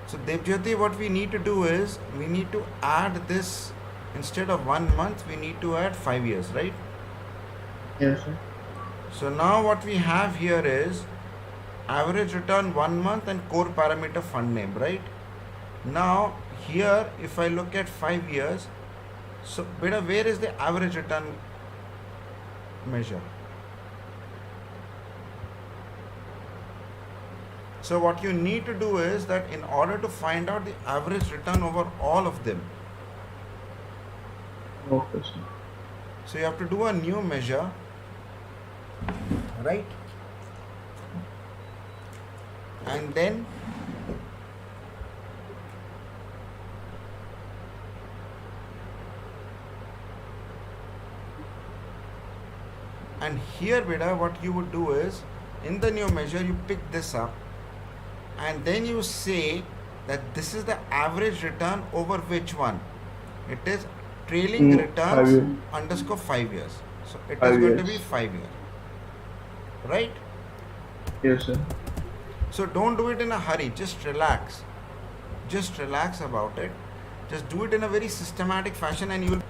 So Devjyoti, what we need to do is we need to add this. Instead of 1 month, we need to add 5 years, right? Yes, sir. So now what we have here is average return 1 month and core parameter fund name, right? Now here, if I look at 5 years, so beta, where is the average return measure? So what you need to do is that in order to find out the average return over all of them, Okay, sir. so you have to do a new measure, right? And then here beta, what you would do is in the new measure you pick this up and then you say that this is the average return over which one? It is trailing 5 returns years. underscore 5 years. So it is 5 going to be years. 5 years, right? Yes, sir. So don't do it in a hurry, just relax. Just relax about it. Just do it in a very systematic fashion and you will.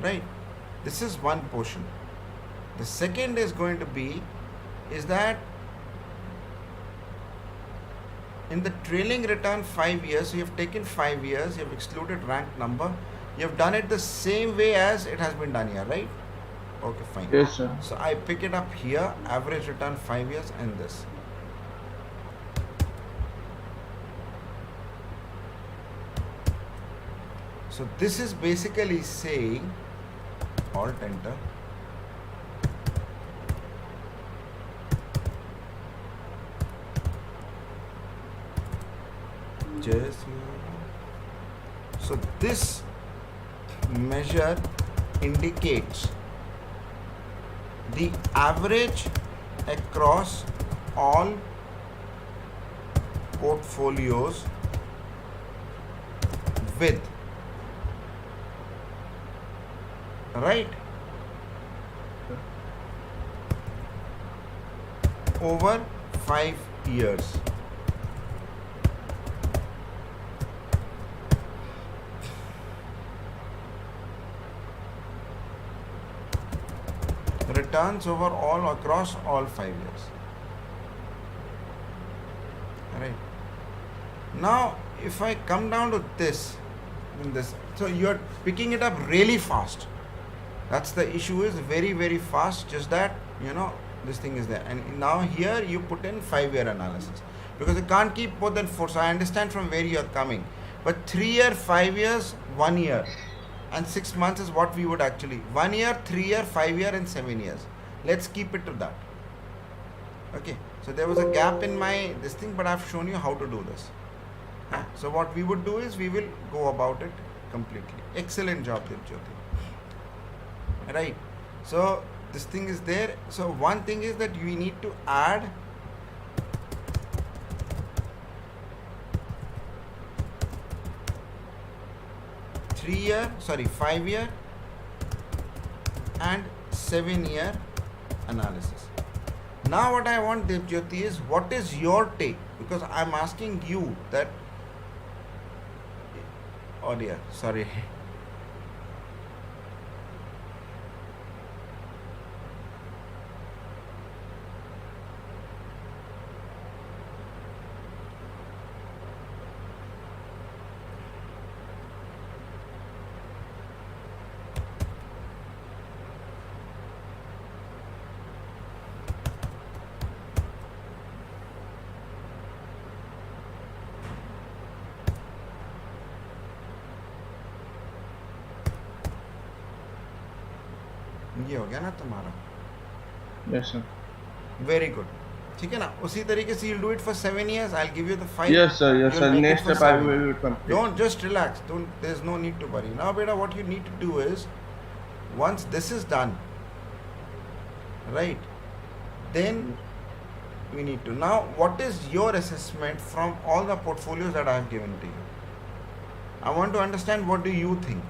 Right? This is one portion. The second is going to be is that in the trailing return 5 years, so you have taken 5 years, you have excluded rank number, you have done it the same way as it has been done here, right? Okay, fine. Yes, sir. So I pick it up here, average return 5 years and this. So this is basically saying, Alt enter, just, so this measure indicates the average across all portfolios with, right, over 5 years. Returns over all across all 5 years. Right. Now, if I come down to this, so you are picking it up really fast. That's the issue, is very, very fast. Just that, this thing is there. And now here you put in 5-year analysis because you can't keep more than 4. So I understand from where you are coming. But 3 year, 5 years, 1 year. And 6 months is what we would actually 1 year, 3 year, 5 year and 7 years. Let's keep it to that. Okay, so there was a gap in my this thing, but I've shown you how to do this. So what we would do is we will go about it completely. Excellent job, Devjyoti. Right, so this thing is there. So one thing is that we need to add five year and 7 year analysis. Now what I want, Devjyoti, is what is your take? Because I'm asking you that. Oh dear, sorry. ये हो गया ना तुम्हारा. Yes, sir. Very good. ठीक है ना, उसी तरीके से you'll do it for 7 years. I'll give you the 5. Yes, sir. Yes, You'll sir. make it Next for step I 7. will complete. Don't, just relax. There's no need to worry. Now beta, what you need to do is, once this is done, right, then we need to. Now, what is your assessment from all the portfolios that I have given to you? I want to understand, what do you think?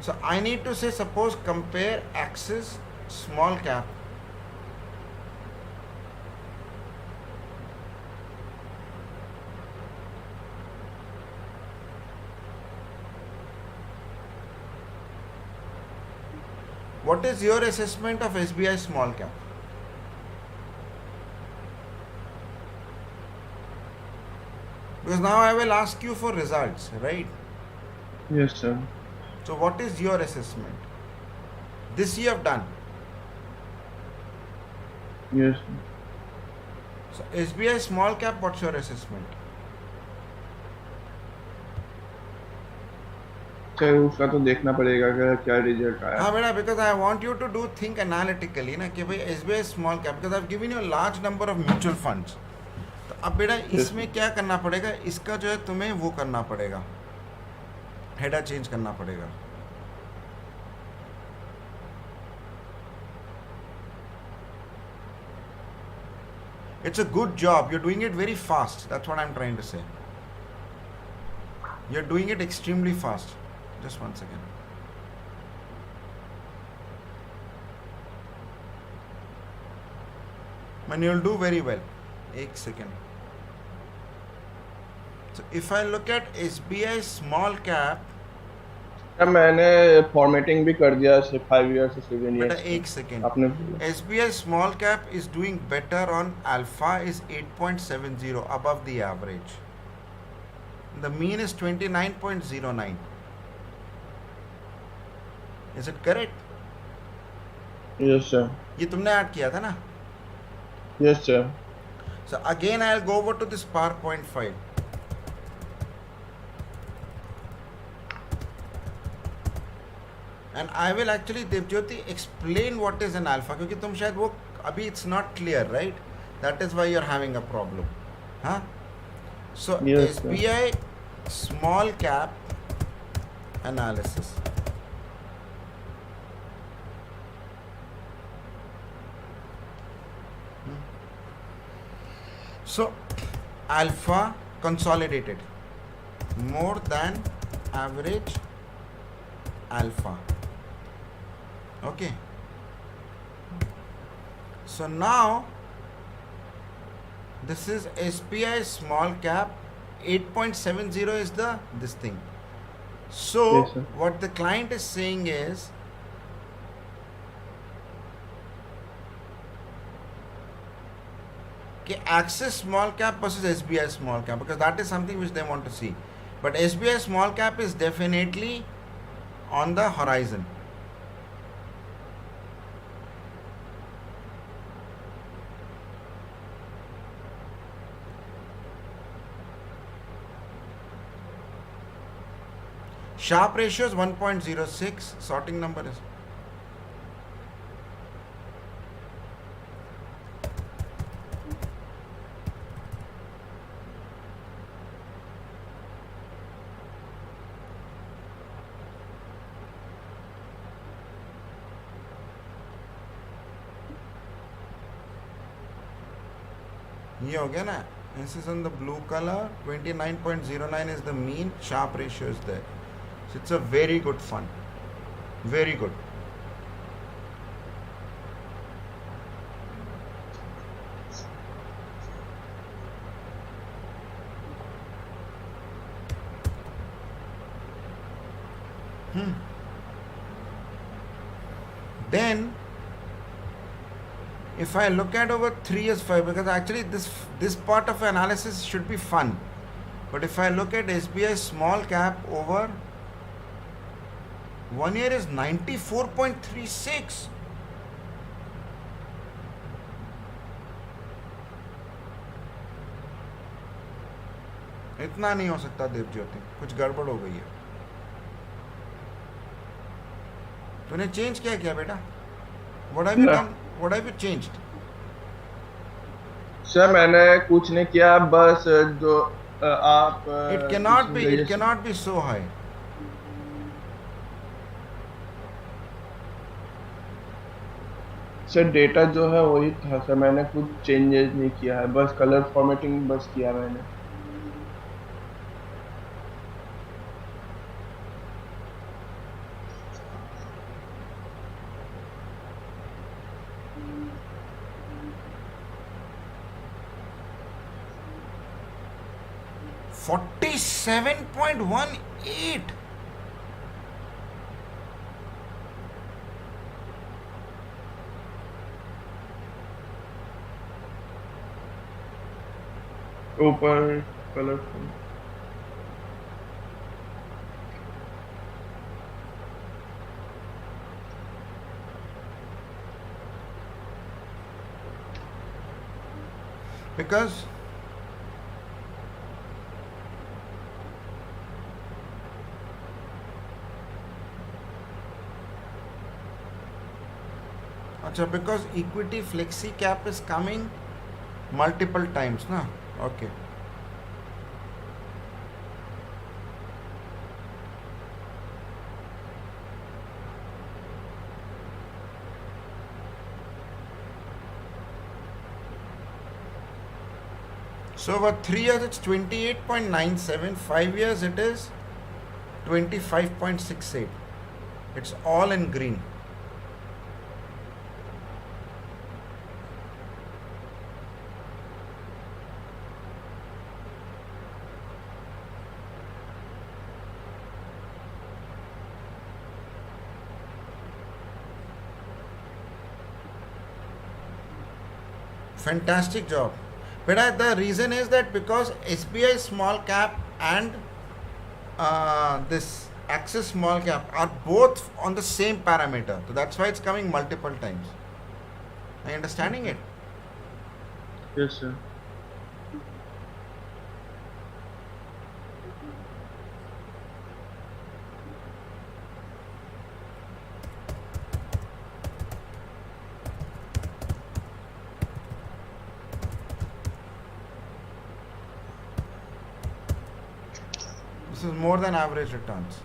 So I need to say, suppose compare Axis small cap. What is your assessment of SBI small cap? Because now I will ask you for results, right? Yes, sir. So what is your assessment? This you have done. Yes, sir. So SBI small cap, what's your assessment? Sir उसका तो देखना पड़ेगा कि क्या result आया. हाँ बेटा, because I want you to do think analytically ना कि भाई SBI small cap, because I've given you a large number of mutual funds. तो अब बेटा इसमें क्या करना पड़ेगा, इसका जो है तुम्हें वो करना पड़ेगा, हेडर चेंज करना पड़ेगा. It's a good job. You're doing it very fast. That's what I'm trying to say. You're doing it extremely fast. Just one second. And you'll do very well. एक second. So if I look at SBI small cap, sir मैंने formatting भी कर दिया से 5 years से 7 बेटा years. एक second. आपने SBI small cap is doing better on alpha is 8.70 above the average. The mean is 29.09. Is it correct? Yes sir. ये तुमने ऐड किया था ना? Yes sir. So again I'll go over to this PowerPoint file. And I will actually, Devjyoti, explain what is an alpha, क्योंकि तुम शायद वो अभी it's not clear, right? That is why you're having a problem. Huh? So Yes, sir. SBI small cap analysis. So alpha consolidated more than average alpha. Okay. So now this is SBI small cap, 8.70 is the this thing. So Yes, sir. what the client is saying is कि Axis small cap versus SBI small cap, because that is something which they want to see. But SBI small cap is definitely on the horizon. Sharpe ratio is 1.06, sorting number is ये हो गया ना. This is on the blue color. 29.09 is the mean. Sharpe ratio is there. So it's a very good fund. Very good. Then if I look at over 3 years, 5, because actually this part of analysis should be fun, but if I look at SBI small cap over 1 year is 94.36. इतना नहीं हो सकता देवज्योति, कुछ गड़बड़ हो गई है. तूने चेंज क्या किया बेटा? What have you done? What have you changed? Sir मैंने कुछ नहीं किया, बस जो आप It cannot be so high. Sir data जो है वही था सर, मैंने कुछ चेंजेस नहीं किया है, बस कलर फॉर्मेटिंग बस किया मैंने. 47.18. ऊपर colourful Because because equity flexi cap is coming multiple times, na? Okay. So over 3 years it's 28.97, 5 years it is 25.68. It's all in green. Fantastic job. But the reason is that because SBI small cap and this Axis small cap are both on the same parameter. So that's why it's coming multiple times. Are you understanding it? Yes, sir. This is more than average returns.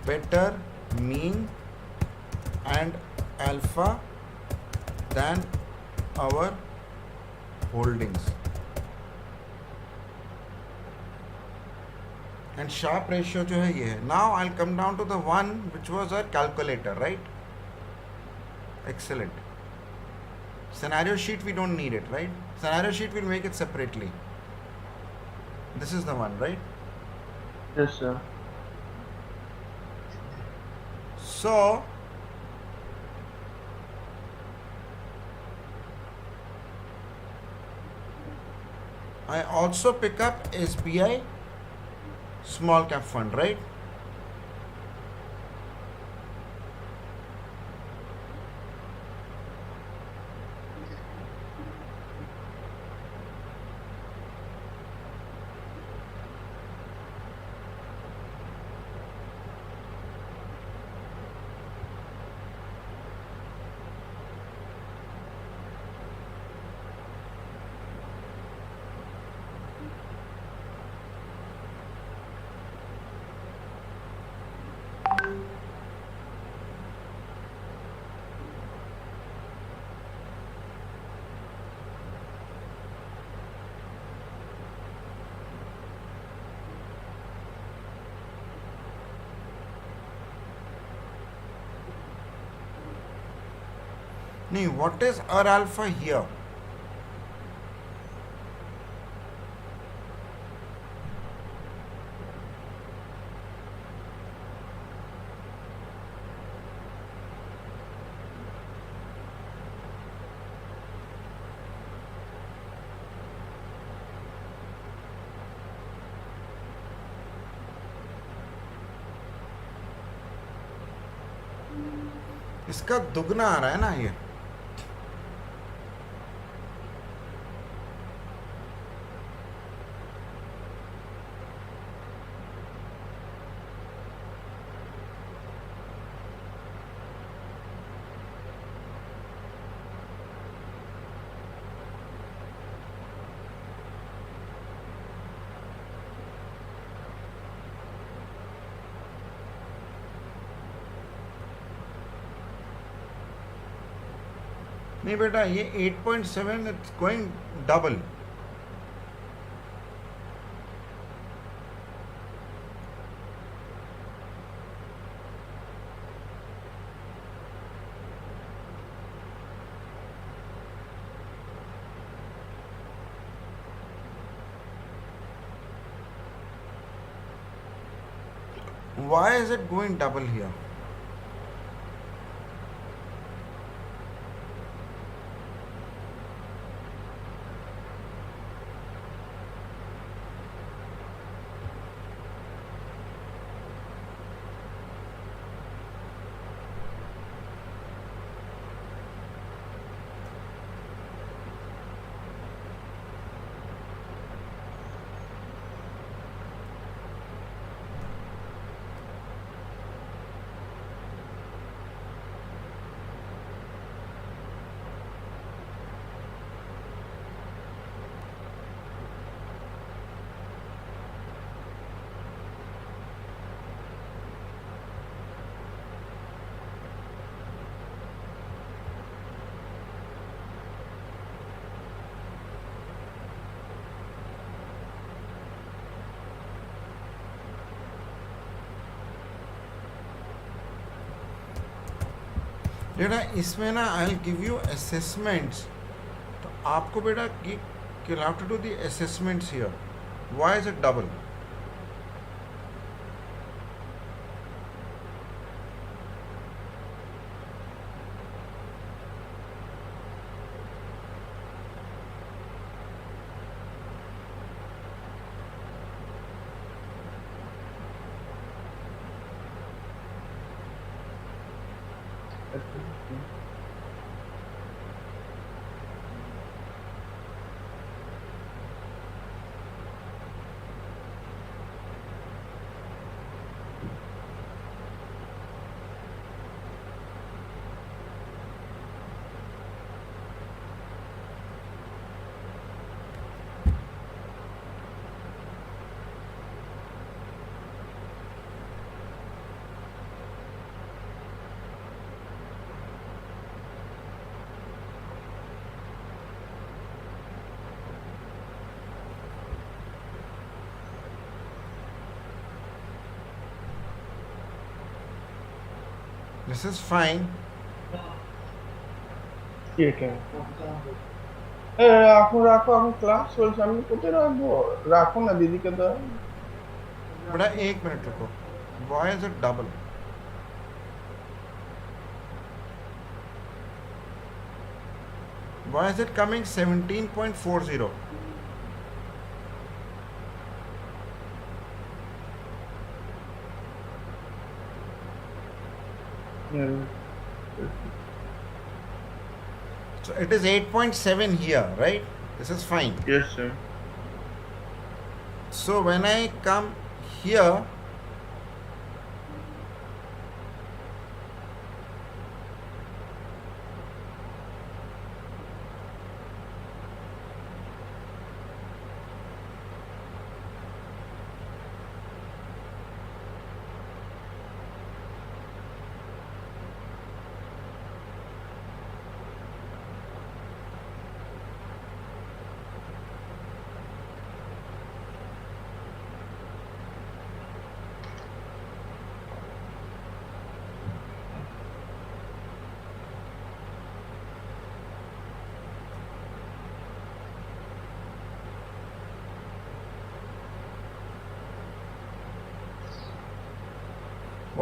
Better mean and alpha than our holdings. And sharp ratio जो है ये है. Now I'll come down to the one which was a calculator, right? Excellent. Scenario sheet we don't need it, right? Scenario sheet we'll make it separately. This is the one, right? Yes, sir. So I also pick up SBI small cap fund, right? नहीं, what is R alpha here? इसका दुगना आ रहा है ना ये. नहीं बेटा, ये 8.7 it's going double. Why is it going double here? बेटा इसमें ना I will give you assessments, तो आपको बेटा you'll have to do the assessments here. Why is it double? This is fine. ঠিক আছে রাখো রাখো এখন ক্লাস চলছে আমি কোথায় রাখবো রাখো না দিদিকে দাও बेटा एक मिनट रुको. Why is it double? Why is it coming 17.40? So it is 8.7 here, right? This is fine. Yes, sir. So when I come here,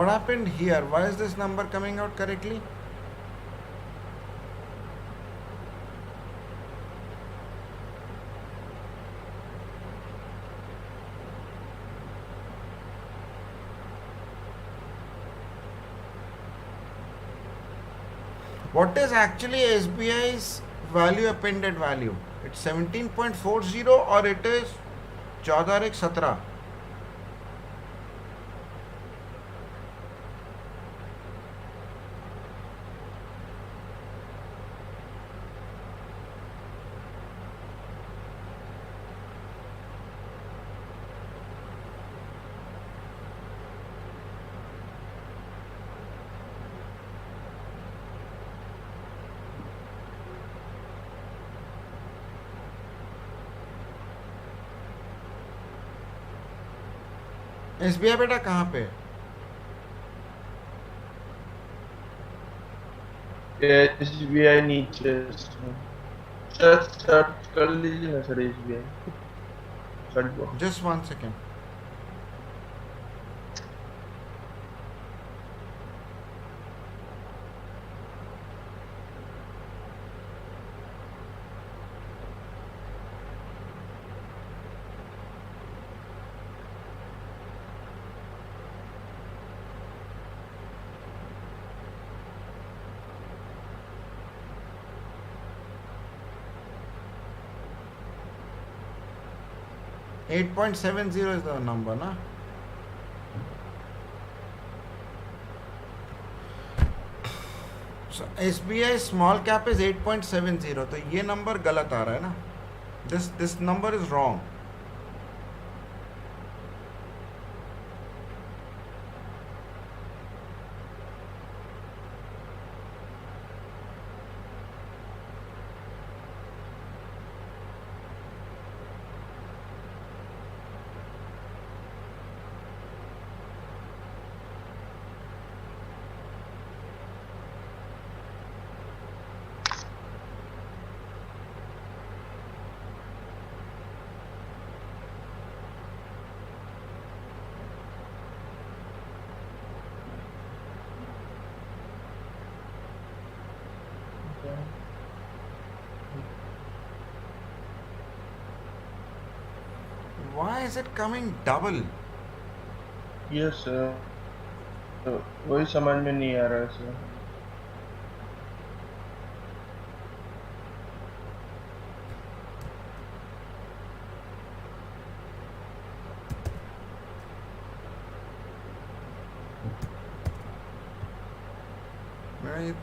what happened here? Why is this number coming out correctly? What is actually SBI's value appended value? It's 17.40 or it is 14 17? SBI बेटा कहाँ पे? SBI नीचे search कर लीजिए ना sir SBI search box Just 1 second. 8.70 is the number, na? So SBI small cap is 8.70. तो ये number गलत आ रहा है ना? This number is wrong. Why is it coming double? Yes, sir. तो वही समझ में नहीं आ रहा है sir.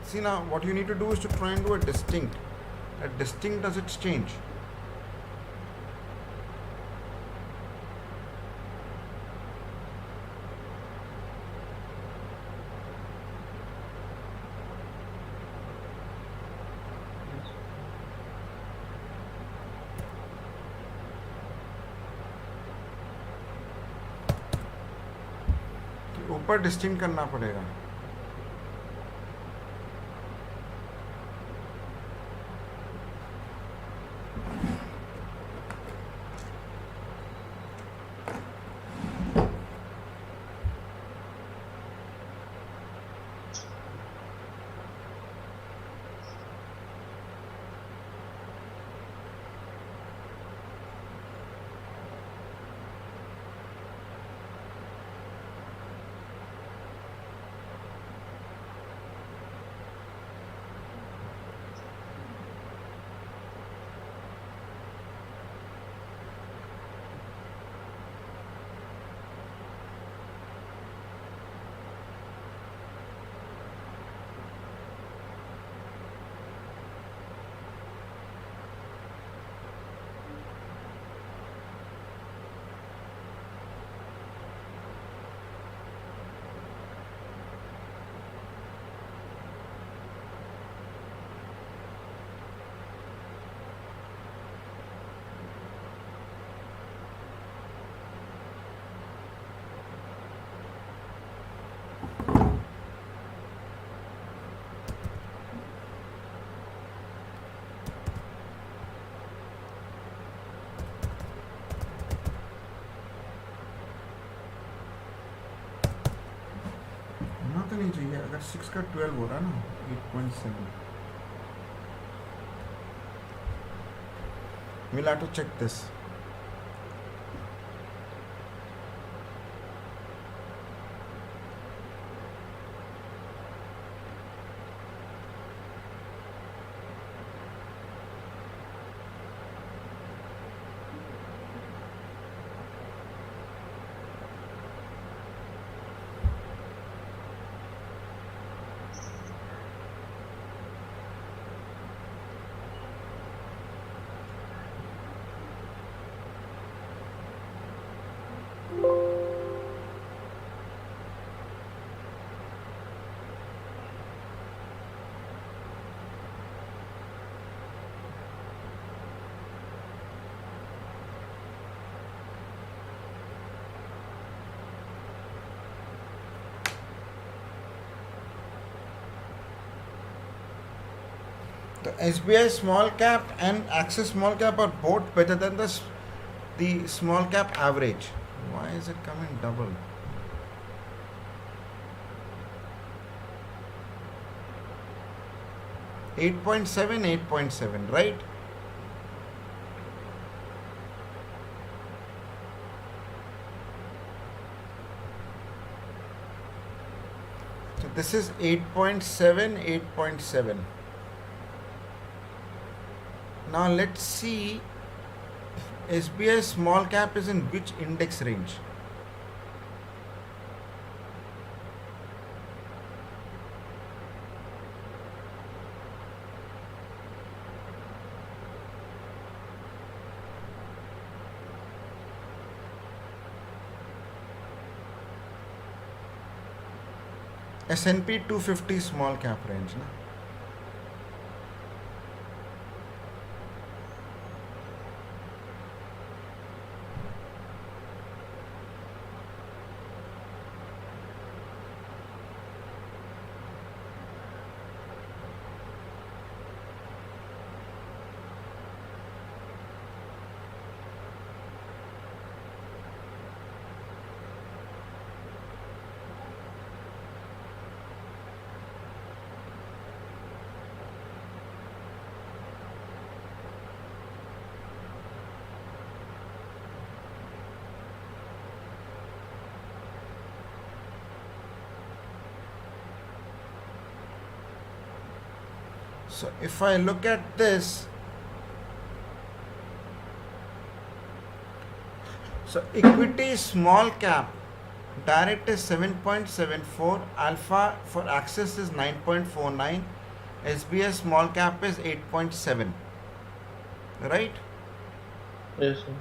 See now, what you need to do is to try and do a distinct. A distinct does its change. ऊपर distinct करना पड़ेगा. तो नहीं चाहिए. अगर 6 का 12 हो रहा है ना 8.7. We'll have to check this. The SBI small cap and Axis small cap are both better than the small cap average. Why is it coming double? Eight point seven, right? So this is 8.7, 8.7. Now let's see SBI small cap is in which index range? S&P 250 small cap range, na? So if I look at this, so equity small cap direct is 7.74, alpha for access is 9.49, SBS small cap is 8.7, right? Yes, sir.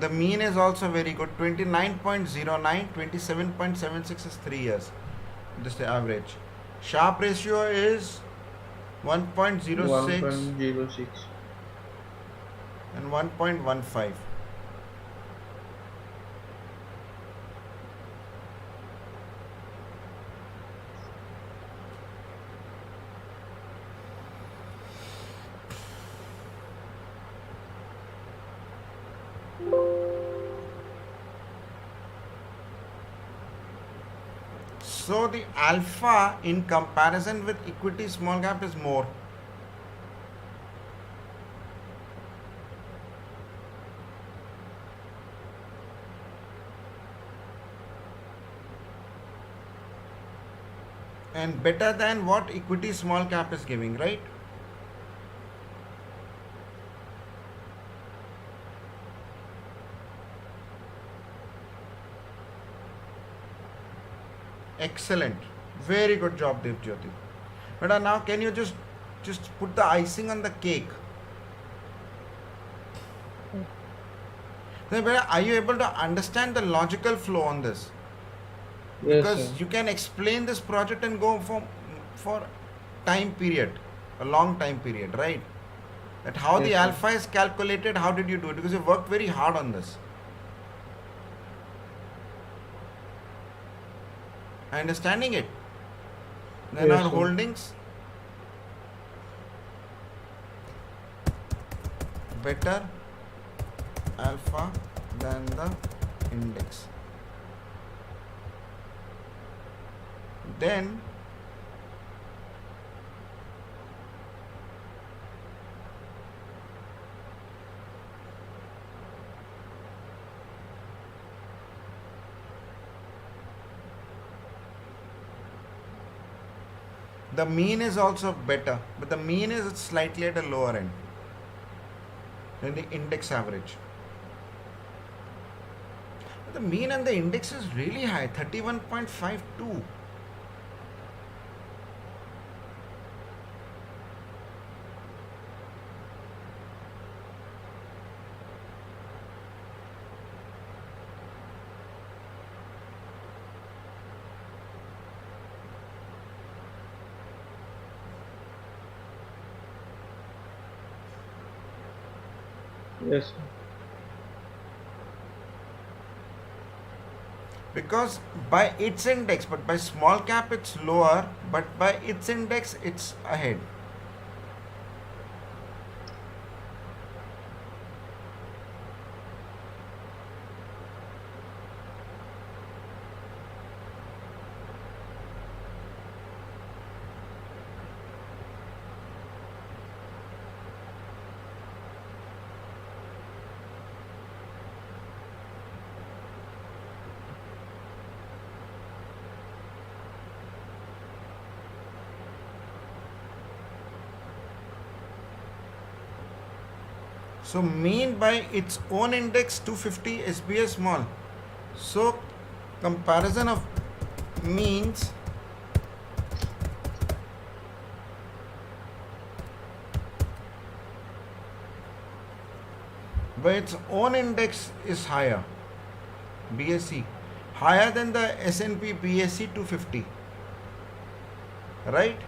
The mean is also very good, 29.09, 27.76 is 3 years. This is the average. Sharpe ratio is 1.06 1.06. and 1.15. So the alpha in comparison with equity small cap is more. And better than what equity small cap is giving, right? Excellent. Very good job, Dev Jyoti. But now can you just put the icing on the cake? Then Beta, are you able to understand the logical flow on this? Yes, Because sir. you can explain this project and go for time period, a long time period, right? That how Yes, the sir. alpha is calculated, how did you do it? Because you worked very hard on this. I understanding it. Then Yes, our sir. holdings better alpha than the index. Then the mean is also better, but the mean is slightly at a lower end than the index average. But the mean and the index is really high, 31.52. Yes, sir. Because by its index, but by small cap it's lower, but by its index it's ahead. So mean by its own index 250 SBA small. So comparison of means by its own index is higher, BSE, higher than the S&P BSE 250, right?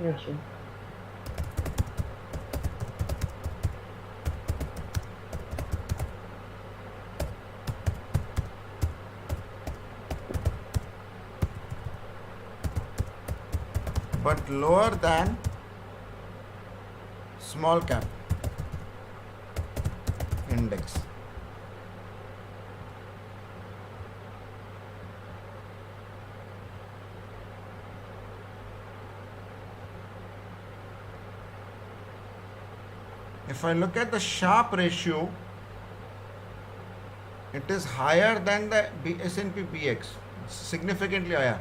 Yes, sir. But lower than small cap index. If I look at the sharpe ratio, it is higher than the S&P BX, significantly higher.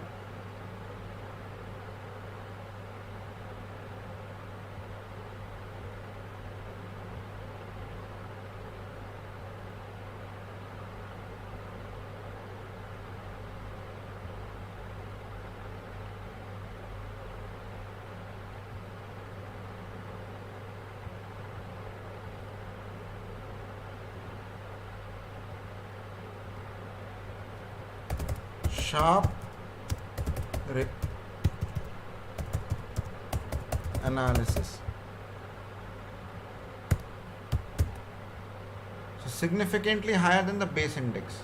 Sharpe analysis. So significantly higher than the base index.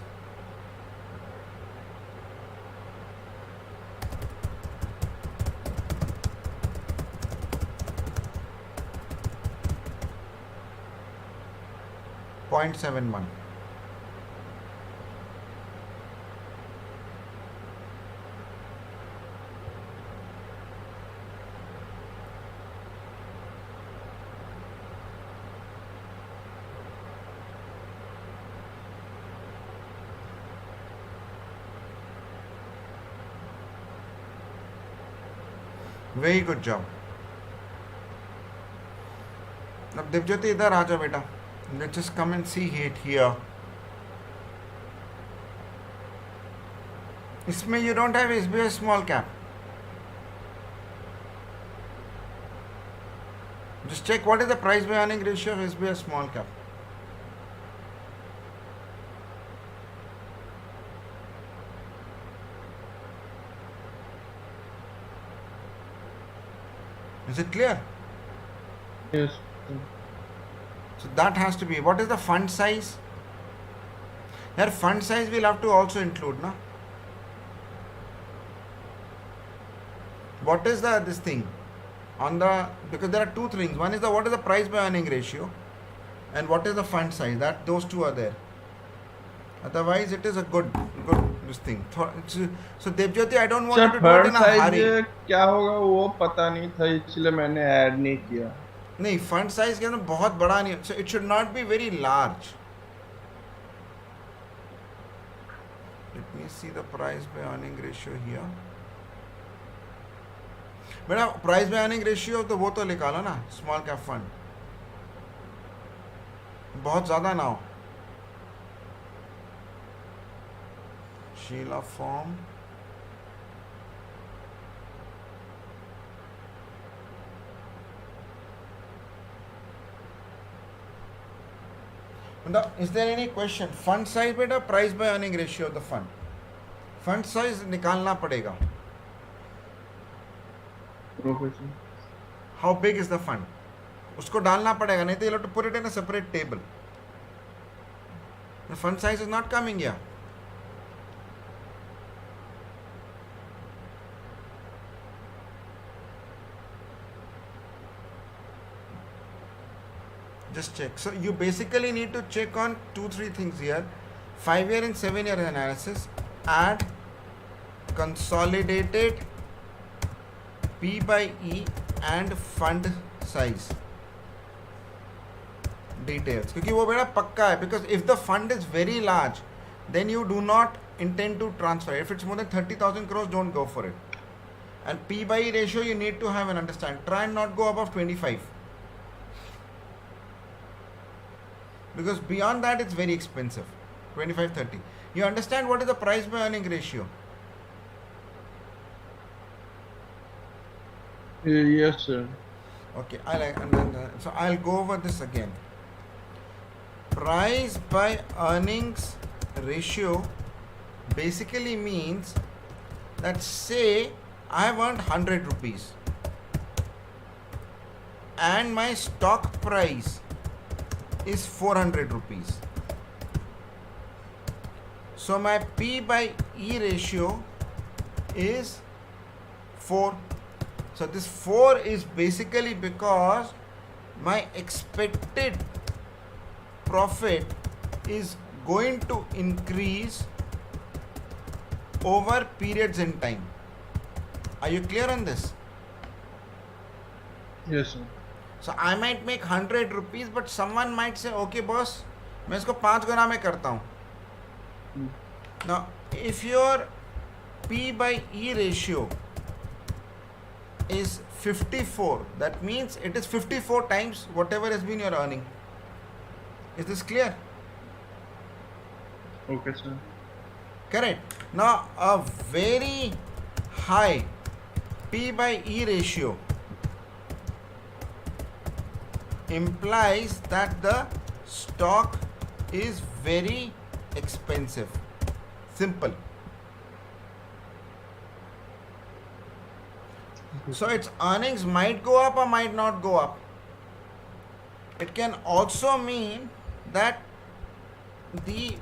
.71. Very good job. अब दिव्यज्योति इधर आ जाओ बेटा. Let's just come and see it here. इसमें you don't have SBI small cap. Just check what is the price by earning ratio of SBI small cap. Is it clear? Yes. So that has to be. What is the fund size? Here fund size we'll have to also include, na? What is this thing on the, because there are two things. One is what is the price by earning ratio, and what is the fund size. That those two are there. Otherwise, it is a good this thing. So Devjyoti, I don't want you to do it in a hurry. क्या होगा वो पता नहीं था, इसलिए मैंने add नहीं किया. नहीं, फंड साइज के अंदर बहुत बड़ा नहीं, so it should not be very large. Let me see the price by earning ratio here. बेटा प्राइस बाय अर्निंग रेशियो तो वो तो निकालो ना, स्मॉल कैप फंड. बहुत ज़्यादा ना हो. शीला form, is there any question? Fund size beta, price by earning ratio of the fund. Fund size निकालना पड़ेगा. How big is the fund? उसको डालना पड़ेगा, नहीं तो you have to put it in a separate table. The fund size is not coming here. Just check. So you basically need to check on 2-3 things here. 5-year and 7-year analysis. Add consolidated P by E and fund size details. क्योंकि वो बड़ा पक्का है. Because if the fund is very large, then you do not intend to transfer. If it's more than 30,000 crores, don't go for it. And P by E ratio you need to have and understand. Try and not go above 25. because beyond that it's very expensive. 25-30. You understand what is the price by earning ratio? Yes, sir. Okay, so I'll go over this again. Price by earnings ratio basically means that, say I have earned 100 rupees and my stock price is 400 rupees. So my P by E ratio is 4. So this 4 is basically because my expected profit is going to increase over periods in time. Are you clear on this? Yes, sir. So I might make 100 rupees, but someone might say, okay boss, मैं इसको 5 गुना में करता हूँ. Now, if your P by E ratio is 54, that means it is 54 times whatever has been your earning. Is this clear? Okay, sir. Correct. Now, a very high P by E ratio implies that the stock is very expensive. Simple. So its earnings might go up or might not go up. It can also mean that the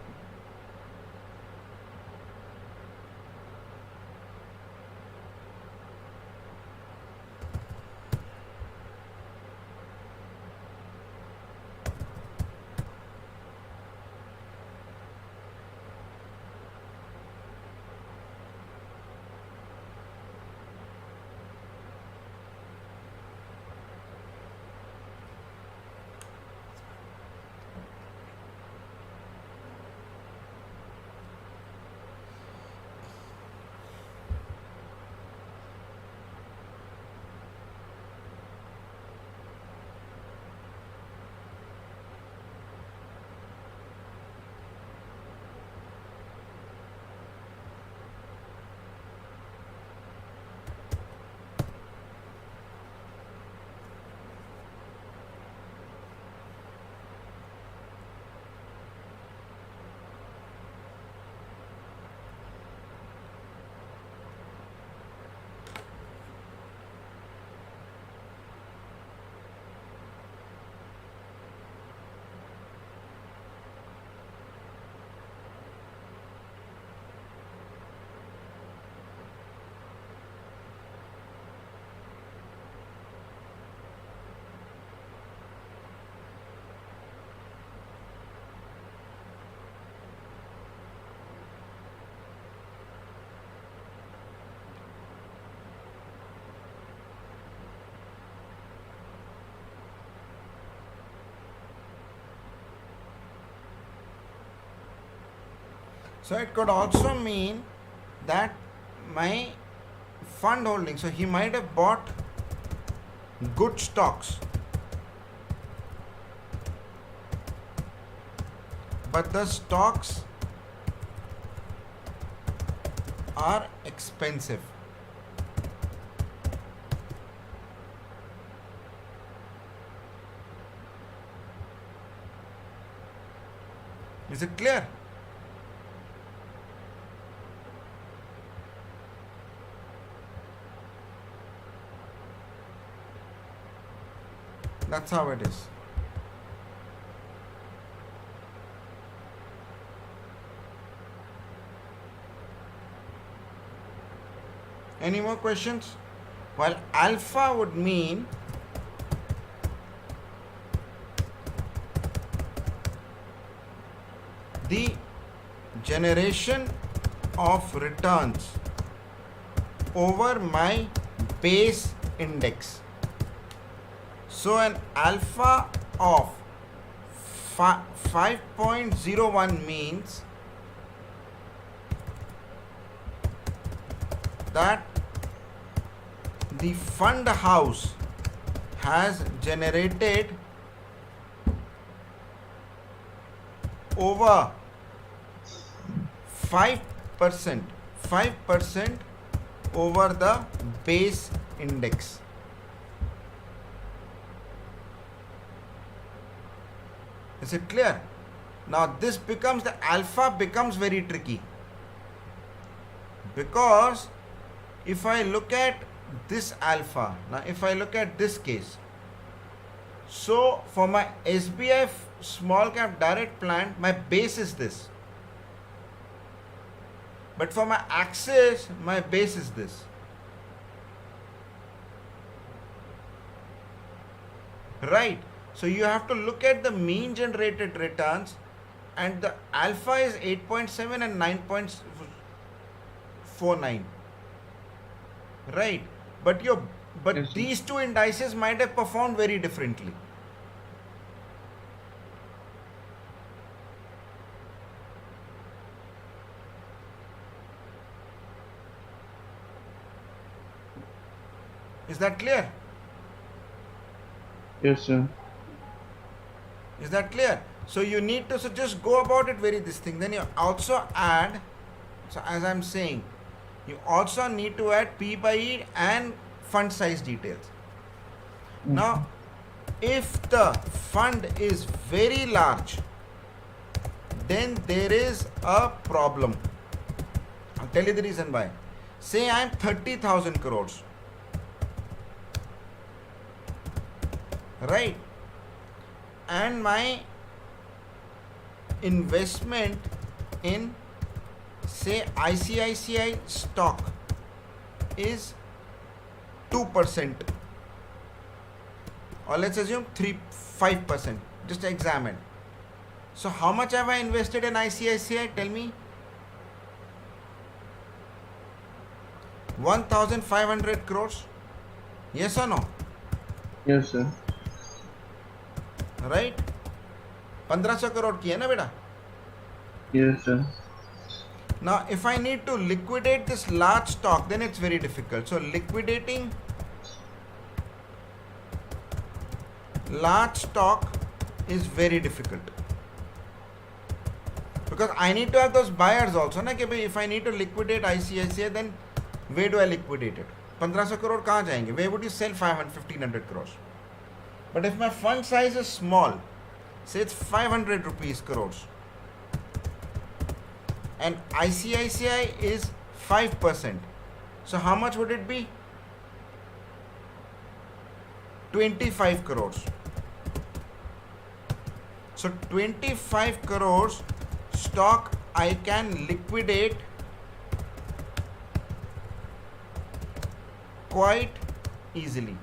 So it could also mean that my fund holding, so he might have bought good stocks, but the stocks are expensive. Is it clear? That's how it is. Any more questions? While alpha would mean the generation of returns over my base index. So an alpha of 5.01 means that the fund house has generated over 5%, 5% over the base index. Is it clear? Now this becomes, the alpha becomes very tricky, because if I look at this alpha, now if I look at this case, so for my SBI small cap direct plan, my base is this. But for my Axis, my base is this. Right. So you have to look at the mean generated returns, and the alpha is 8.7 and 9.49. Right. But Yes, these two indices might have performed very differently. Is that clear? yes, sir. Is that clear? So you need to, so just go about it very this thing. Then you also add, so as I'm saying, you also need to add P by E and fund size details. Now, if the fund is very large, then there is a problem. I'll tell you the reason why. Say I'm 30,000 crores. Right? And my investment in, say, ICICI stock is 2%, or let's assume 5%, just examine. So how much have I invested in ICICI? Tell me. 1,500 crores. Yes or no? Yes, sir. Right? 1500 crore की है ना बेटा? Yes, sir. Now, if I need to liquidate this large stock, then it's very difficult. So, liquidating large stock is very difficult, because I need to have those buyers also. Na, कि if I need to liquidate ICICI, then where do I liquidate it? 1500 crore कहाँ जाएंगे? Where would you sell 1,500 crores? But if my fund size is small, say it's 500 rupees crores, and ICICI is 5%, so how much would it be? 25 crores. So 25 crores stock I can liquidate quite easily.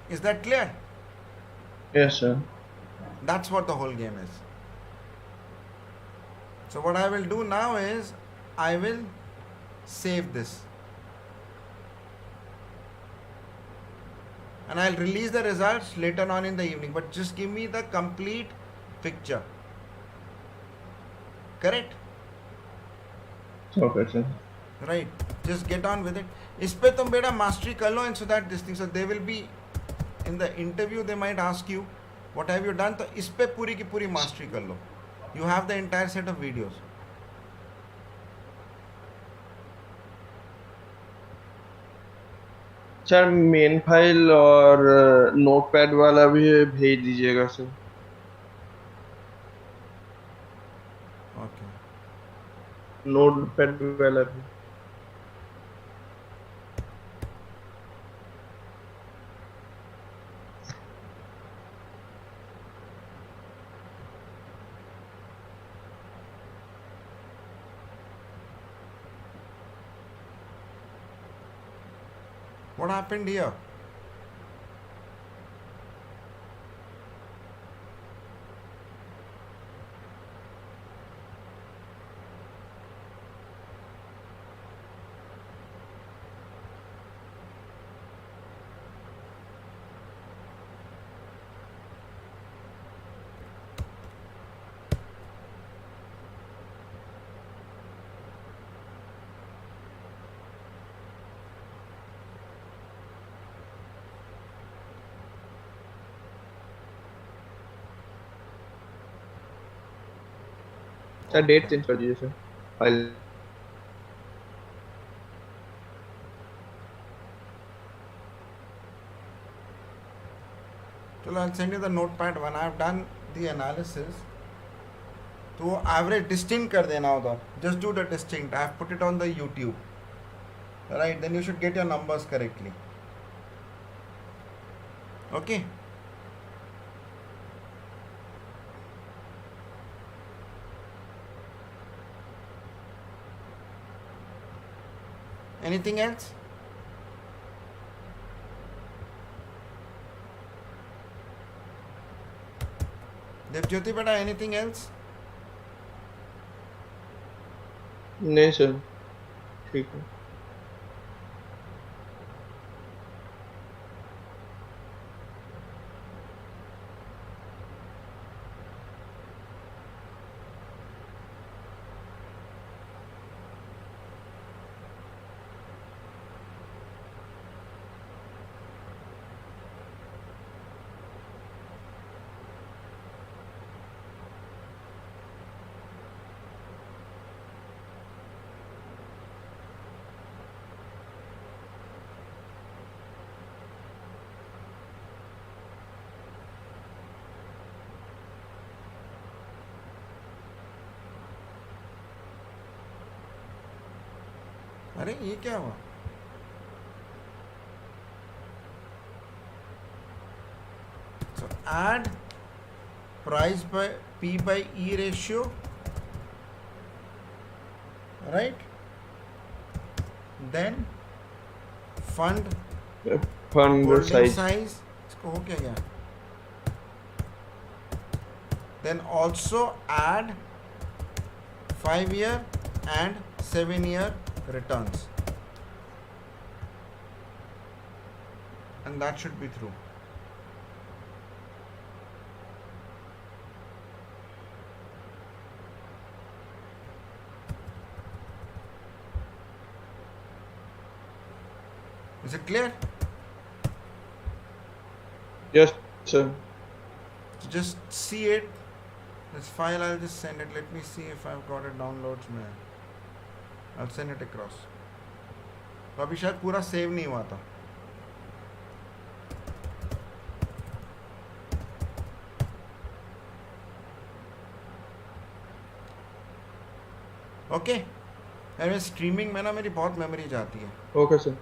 Is that clear? Yes, sir. That's what the whole game is. So what I will do now is I will save this, and I'll release the results later on in the evening, but just give me the complete picture. Correct? Okay, sir. Right. Just get on with it. इस पे तुम बेटा mastery कर लो, and so that this thing, so they will be in the interview, they might ask you what have you done, तो इस पे पूरी की पूरी mastery कर लो. You have the entire set of videos. Sir main file और notepad वाला भी भेज दीजिएगा सर. Okay. नोटपैड वाला भी. What happened here? Sir date change कर दीजिए सर फाइल चलो I'll send you the notepad when I've done the analysis. तो वो एवरेज डिस्टिंक्ट कर देना उधर. Just do the distinct. I have put it on the YouTube. Right, then you should get your numbers correctly. Okay. Anything else? Devjyoti beta, anything else? नहीं sir ठीक है अरे ये क्या हुआ? So add price by P by E ratio, right? Then fund fund holding size size. इसको हो क्या गया? Then also add 5-year and 7-year returns, and that should be through. Is it clear? Yes sir Just see it. This file I'll just send it. Let me see if I've got it downloads में. I'll send it across. तो अभी शायद पूरा save नहीं हुआ था. Okay. Anyway streaming में ना मेरी बहुत मेमोरी जाती है. Okay sir